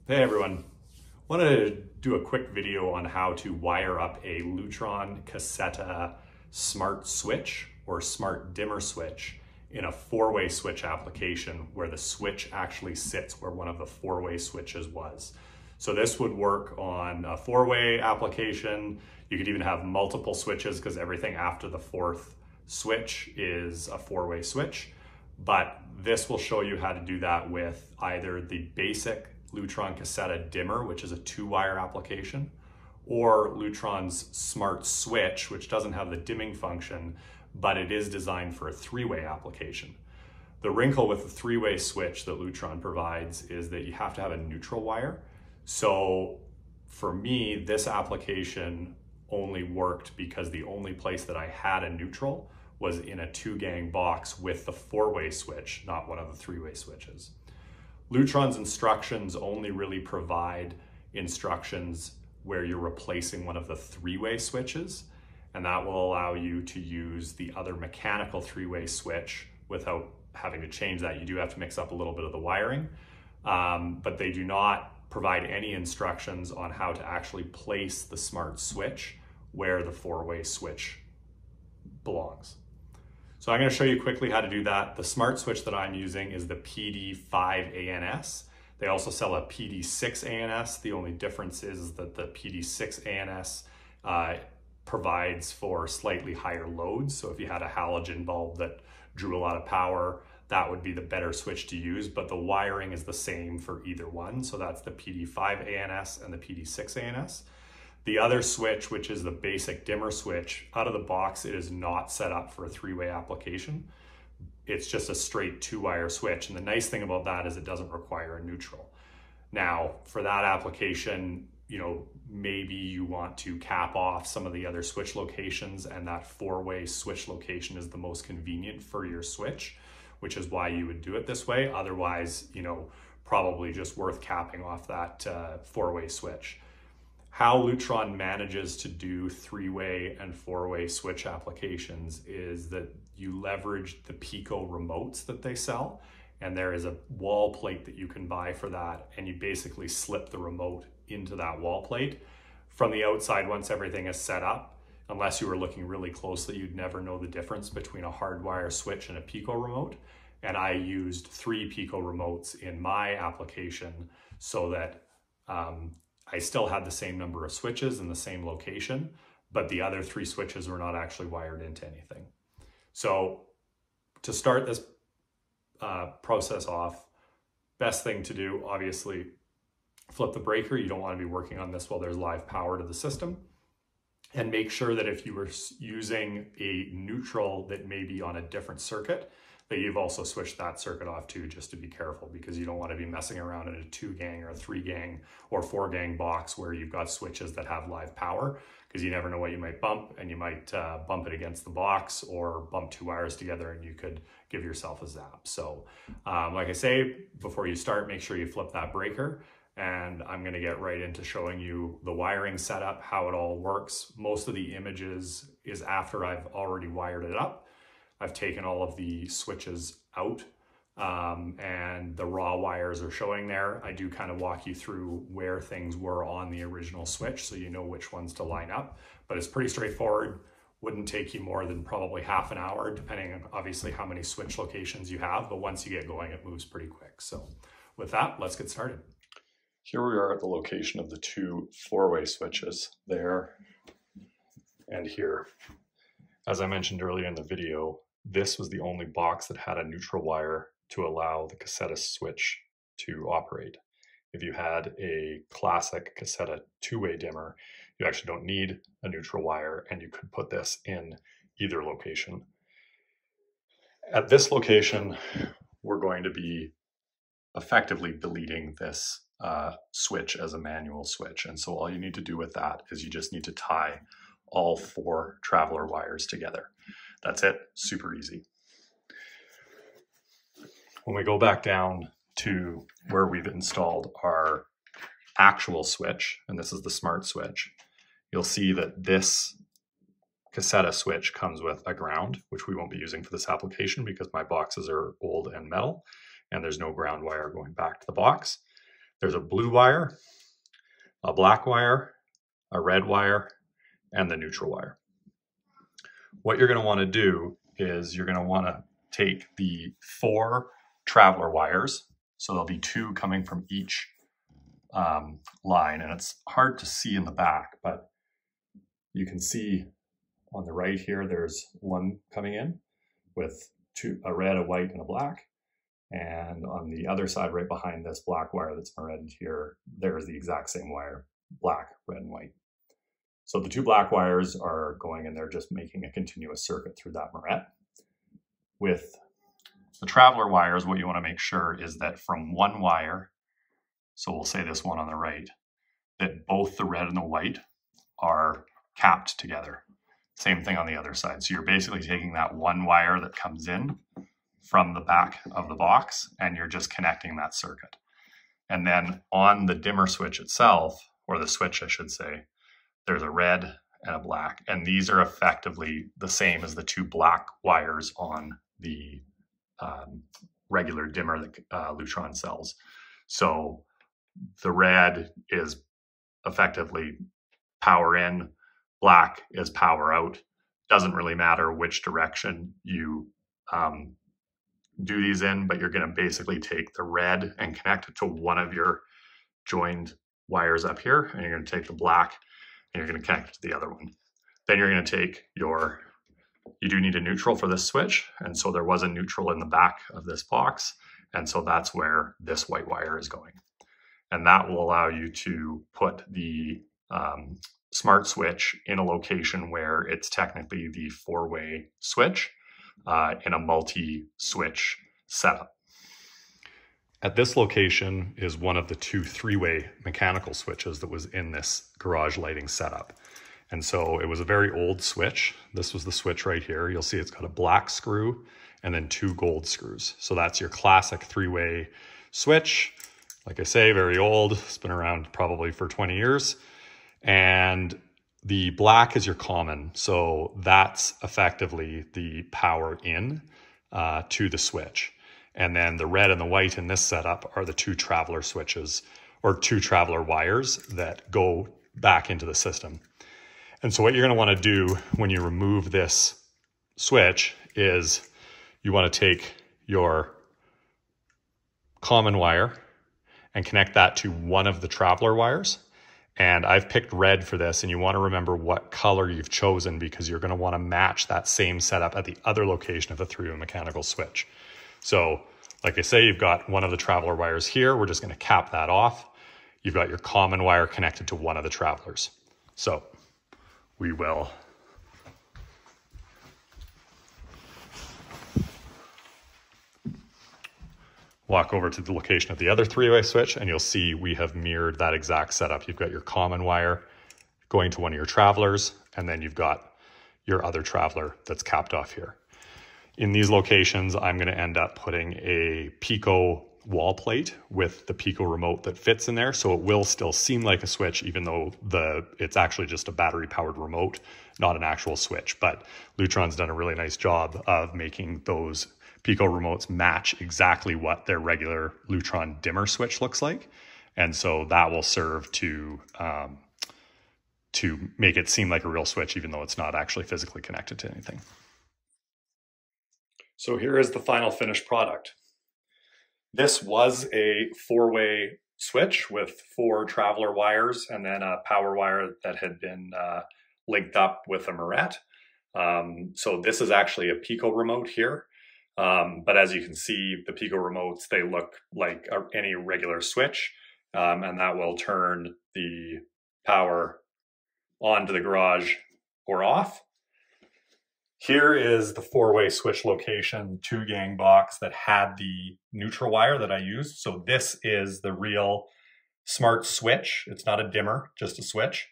Hey everyone, wanted to do a quick video on how to wire up a Lutron Caseta smart switch or smart dimmer switch in a four-way switch application where the switch actually sits where one of the four-way switches was. So this would work on a four-way application. You could even have multiple switches because everything after the fourth switch is a four-way switch. But this will show you how to do that with either the basic Lutron Caseta dimmer, which is a two-wire application, or Lutron's smart switch, which doesn't have the dimming function, but it is designed for a three-way application. The wrinkle with the three-way switch that Lutron provides is that you have to have a neutral wire. So for me, this application only worked because the only place that I had a neutral was in a two-gang box with the four-way switch, not one of the three-way switches. Lutron's instructions only really provide instructions where you're replacing one of the three-way switches, and that will allow you to use the other mechanical three-way switch without having to change that. You do have to mix up a little bit of the wiring, but they do not provide any instructions on how to actually place the smart switch where the four-way switch belongs. So I'm going to show you quickly how to do that. The smart switch that I'm using is the PD5ANS. They also sell a PD6ANS. The only difference is that the PD6ANS provides for slightly higher loads. So if you had a halogen bulb that drew a lot of power, that would be the better switch to use, but the wiring is the same for either one. So that's the PD5ANS and the PD6ANS. The other switch, which is the basic dimmer switch, out of the box, it is not set up for a three-way application. It's just a straight two-wire switch. And the nice thing about that is it doesn't require a neutral. Now, for that application, maybe you want to cap off some of the other switch locations, and that four-way switch location is the most convenient for your switch, which is why you would do it this way. Otherwise, probably just worth capping off that four-way switch. How Lutron manages to do three-way and four-way switch applications is that you leverage the Pico Remotes that they sell, and there is a wall plate that you can buy for that, and you basically slip the remote into that wall plate. From the outside, once everything is set up, unless you were looking really closely, you'd never know the difference between a hardwire switch and a Pico Remote. And I used 3 Pico Remotes in my application so that I still had the same number of switches in the same location, but the other 3 switches were not actually wired into anything. So to start this process off, best thing to do, obviously, flip the breaker. You don't want to be working on this while there's live power to the system. And make sure that if you were using a neutral that may be on a different circuit, that you've also switched that circuit off too, just to be careful, because you don't want to be messing around in a 2-gang or a 3-gang or 4-gang box where you've got switches that have live power, because you never know what you might bump, and you might bump it against the box or bump 2 wires together and you could give yourself a zap. So like I say, before you start, make sure you flip that breaker, and I'm going to get right into showing you the wiring setup, how it all works. Most of the images is after I've already wired it up. I've taken all of the switches out and the raw wires are showing there. I do kind of walk you through where things were on the original switch so you know which ones to line up, but it's pretty straightforward. Wouldn't take you more than probably half an hour, depending on obviously how many switch locations you have, but once you get going, it moves pretty quick. So with that, let's get started. Here we are at the location of the 2 4-way switches, there and here. As I mentioned earlier in the video, this was the only box that had a neutral wire to allow the Caseta switch to operate. If you had a classic Caseta 2-way dimmer, you actually don't need a neutral wire, and you could put this in either location. At this location, we're going to be effectively deleting this switch as a manual switch. And so all you need to do with that is you just need to tie all 4 traveler wires together. That's it, super easy. When we go back down to where we've installed our actual switch, and this is the smart switch, you'll see that this Caseta switch comes with a ground, which we won't be using for this application because my boxes are old and metal, and there's no ground wire going back to the box. There's a blue wire, a black wire, a red wire, and the neutral wire. What you're going to want to do is you're going to want to take the 4 traveler wires. So there'll be 2 coming from each line, and it's hard to see in the back, but you can see on the right here, there's 1 coming in with 2, a red, a white, and a black. And on the other side, right behind this black wire that's red here, there's the exact same wire, black, red, and white. So the 2 black wires are going and they're just making a continuous circuit through that moret. With the traveler wires, what you want to make sure is that from 1 wire, so we'll say this one on the right, that both the red and the white are capped together. Same thing on the other side. So you're basically taking that 1 wire that comes in from the back of the box and you're just connecting that circuit. And then on the dimmer switch itself, or the switch I should say, there's a red and a black, and these are effectively the same as the 2 black wires on the regular dimmer that Lutron sells. So the red is effectively power in, black is power out. Doesn't really matter which direction you do these in, but you're going to basically take the red and connect it to one of your joined wires up here, and you're going to take the black and you're going to connect it to the other one. Then you're going to take your, you do need a neutral for this switch, and so there was a neutral in the back of this box, and so that's where this white wire is going. And that will allow you to put the smart switch in a location where it's technically the 4-way switch in a multi-switch setup. At this location is one of the 2 3-way mechanical switches that was in this garage lighting setup. And so it was a very old switch. This was the switch right here. You'll see it's got a black screw and then 2 gold screws. So that's your classic 3-way switch. Like I say, very old. It's been around probably for 20 years. And the black is your common. So that's effectively the power in to the switch. And then the red and the white in this setup are the 2 traveler switches, or 2 traveler wires that go back into the system. And so what you're going to want to do when you remove this switch is you want to take your common wire and connect that to one of the traveler wires. And I've picked red for this, and you want to remember what color you've chosen because you're going to want to match that same setup at the other location of the 3-way mechanical switch. So like I say, you've got one of the traveler wires here. We're just going to cap that off. You've got your common wire connected to one of the travelers. So we will walk over to the location of the other 3-way switch, and you'll see we have mirrored that exact setup. You've got your common wire going to one of your travelers, and then you've got your other traveler that's capped off here. In these locations, I'm going to end up putting a Pico wall plate with the Pico remote that fits in there, so it will still seem like a switch, even though it's actually just a battery-powered remote, not an actual switch. But Lutron's done a really nice job of making those Pico remotes match exactly what their regular Lutron dimmer switch looks like. And so that will serve to make it seem like a real switch, even though it's not actually physically connected to anything. So here is the final finished product. This was a 4-way switch with 4 traveler wires and then a power wire that had been linked up with a moret. So this is actually a Pico remote here. But as you can see, the Pico remotes, they look like any regular switch, and that will turn the power on to the garage or off. Here is the 4-way switch location 2-gang box that had the neutral wire that I used. So this is the real smart switch. It's not a dimmer, just a switch.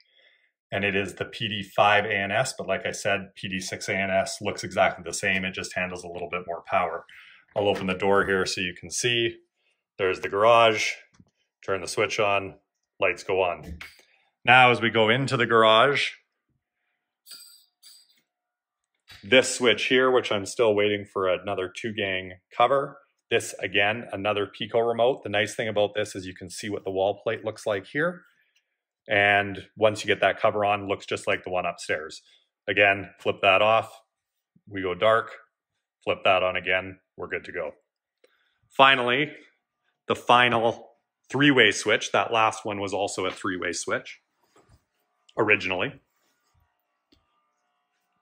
And it is the PD5 ANS, but like I said, PD6 ANS looks exactly the same. It just handles a little bit more power. I'll open the door here so you can see. There's the garage. Turn the switch on, lights go on. Now as we go into the garage, this switch here, which I'm still waiting for another 2-gang cover, This, again, another Pico remote. The nice thing about this is you can see what the wall plate looks like here. And once you get that cover on, it looks just like the one upstairs. Again, flip that off. We go dark. Flip that on again. We're good to go. Finally, the final three-way switch. That last one was also a three-way switch originally.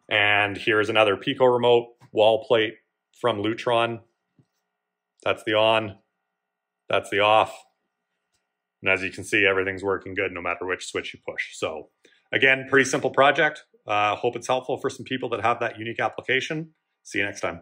And here's another Pico remote wall plate from Lutron. That's the on, that's the off. And as you can see, everything's working good no matter which switch you push. So again, pretty simple project. Hope it's helpful for some people that have that unique application. See you next time.